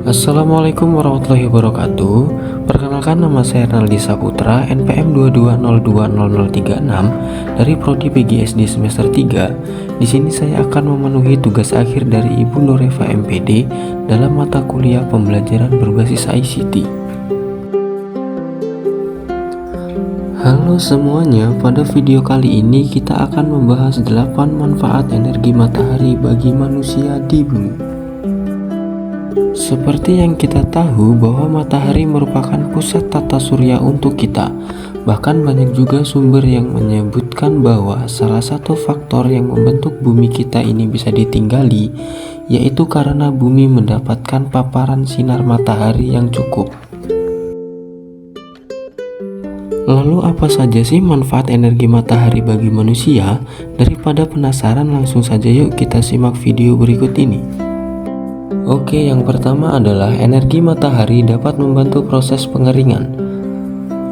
Assalamualaikum warahmatullahi wabarakatuh. Perkenalkan, nama saya Renaldi Saputra, NPM 22020036 dari Prodi PGSD semester 3. Di sini saya akan memenuhi tugas akhir dari Ibu Nureva MPD dalam mata kuliah pembelajaran berbasis ICT. Halo semuanya, pada video kali ini kita akan membahas 8 manfaat energi matahari bagi manusia di bumi. Seperti yang kita tahu bahwa matahari merupakan pusat tata surya untuk kita. Bahkan banyak juga sumber yang menyebutkan bahwa salah satu faktor yang membentuk bumi kita ini bisa ditinggali, yaitu karena bumi mendapatkan paparan sinar matahari yang cukup. Lalu apa saja sih manfaat energi matahari bagi manusia? Daripada penasaran, langsung saja yuk kita simak video berikut ini. Oke, yang pertama adalah energi matahari dapat membantu proses pengeringan.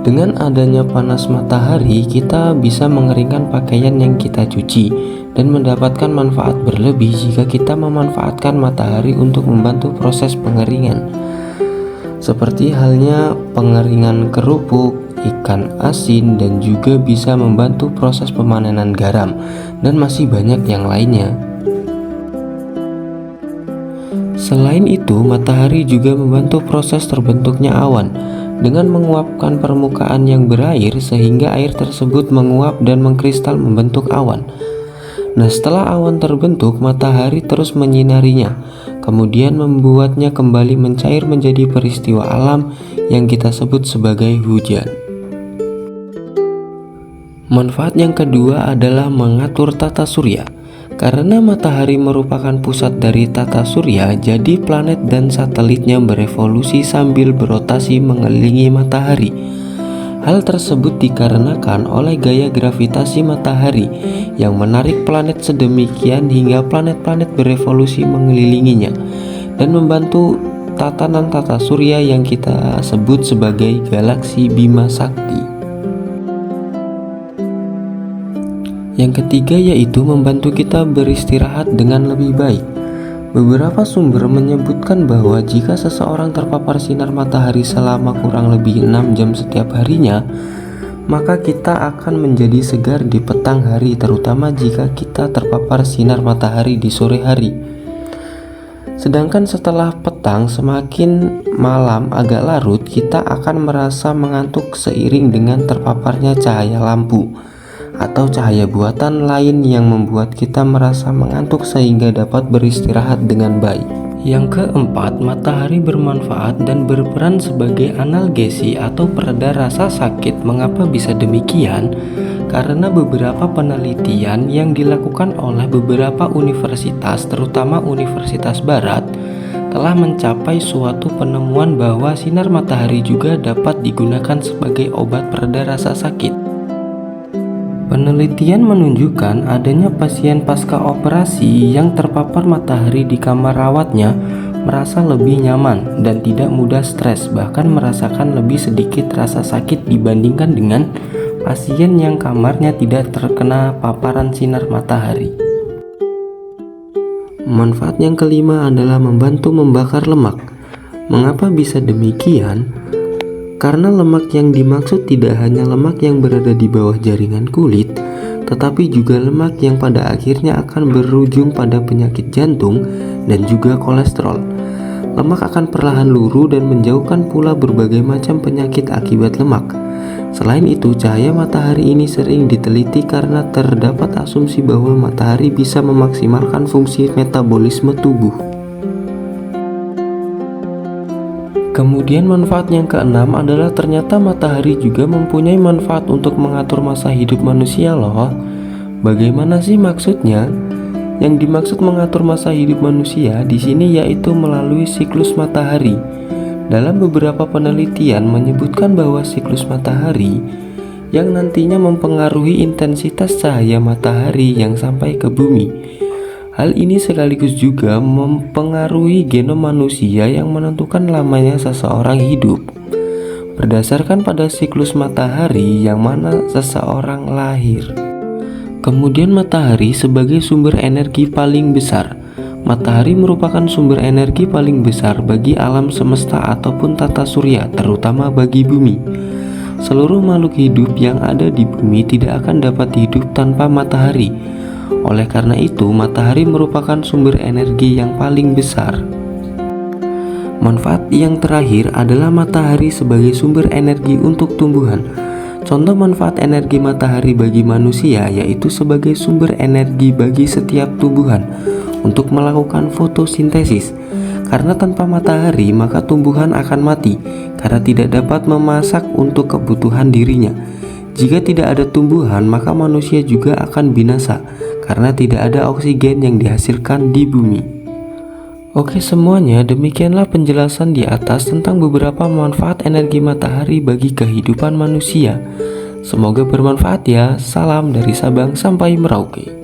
Dengan adanya panas matahari, kita bisa mengeringkan pakaian yang kita cuci dan mendapatkan manfaat berlebih jika kita memanfaatkan matahari untuk membantu proses pengeringan. Seperti halnya pengeringan kerupuk, ikan asin, dan juga bisa membantu proses pemanenan garam, dan masih banyak yang lainnya. Selain itu, matahari juga membantu proses terbentuknya awan dengan menguapkan permukaan yang berair sehingga air tersebut menguap dan mengkristal membentuk awan. Nah, setelah awan terbentuk, matahari terus menyinarinya, kemudian membuatnya kembali mencair menjadi peristiwa alam yang kita sebut sebagai hujan. Manfaat yang kedua adalah mengatur tata surya. Karena matahari merupakan pusat dari tata surya, jadi planet dan satelitnya berevolusi sambil berotasi mengelilingi matahari. Hal tersebut dikarenakan oleh gaya gravitasi matahari yang menarik planet sedemikian hingga planet-planet berevolusi mengelilinginya dan membantu tatanan tata surya yang kita sebut sebagai galaksi Bima Sakti. Yang ketiga yaitu membantu kita beristirahat dengan lebih baik. Beberapa sumber menyebutkan bahwa jika seseorang terpapar sinar matahari selama kurang lebih 6 jam setiap harinya, maka kita akan menjadi segar di petang hari, terutama jika kita terpapar sinar matahari di sore hari. Sedangkan setelah petang semakin malam agak larut, kita akan merasa mengantuk seiring dengan terpaparnya cahaya lampu atau cahaya buatan lain yang membuat kita merasa mengantuk sehingga dapat beristirahat dengan baik. Yang keempat, matahari bermanfaat dan berperan sebagai analgesi atau pereda rasa sakit. Mengapa bisa demikian? Karena beberapa penelitian yang dilakukan oleh beberapa universitas, terutama Universitas Barat, telah mencapai suatu penemuan bahwa sinar matahari juga dapat digunakan sebagai obat pereda rasa sakit. Penelitian menunjukkan adanya pasien pasca operasi yang terpapar matahari di kamar rawatnya merasa lebih nyaman dan tidak mudah stres, bahkan merasakan lebih sedikit rasa sakit dibandingkan dengan pasien yang kamarnya tidak terkena paparan sinar matahari. Manfaat yang kelima adalah membantu membakar lemak. Mengapa bisa demikian? Karena lemak yang dimaksud tidak hanya lemak yang berada di bawah jaringan kulit, tetapi juga lemak yang pada akhirnya akan berujung pada penyakit jantung dan juga kolesterol. Lemak akan perlahan luruh dan menjauhkan pula berbagai macam penyakit akibat lemak. Selain itu, cahaya matahari ini sering diteliti karena terdapat asumsi bahwa matahari bisa memaksimalkan fungsi metabolisme tubuh. Kemudian manfaat yang keenam adalah ternyata matahari juga mempunyai manfaat untuk mengatur masa hidup manusia loh. Bagaimana sih maksudnya? Yang dimaksud mengatur masa hidup manusia di sini yaitu melalui siklus matahari. Dalam beberapa penelitian menyebutkan bahwa siklus matahari yang nantinya mempengaruhi intensitas cahaya matahari yang sampai ke bumi. Hal ini sekaligus juga mempengaruhi genom manusia yang menentukan lamanya seseorang hidup. Berdasarkan pada siklus matahari yang mana seseorang lahir. Kemudian matahari sebagai sumber energi paling besar. Matahari merupakan sumber energi paling besar bagi alam semesta ataupun tata surya, terutama bagi bumi. Seluruh makhluk hidup yang ada di bumi tidak akan dapat hidup tanpa matahari. Oleh karena itu, matahari merupakan sumber energi yang paling besar. Manfaat yang terakhir adalah matahari sebagai sumber energi untuk tumbuhan. Contoh manfaat energi matahari bagi manusia yaitu sebagai sumber energi bagi setiap tumbuhan untuk melakukan fotosintesis. Karena tanpa matahari maka tumbuhan akan mati karena tidak dapat memasak untuk kebutuhan dirinya. Jika tidak ada tumbuhan maka manusia juga akan binasa karena tidak ada oksigen yang dihasilkan di bumi. Oke semuanya, demikianlah penjelasan di atas tentang beberapa manfaat energi matahari bagi kehidupan manusia. Semoga bermanfaat ya. Salam dari Sabang sampai Merauke.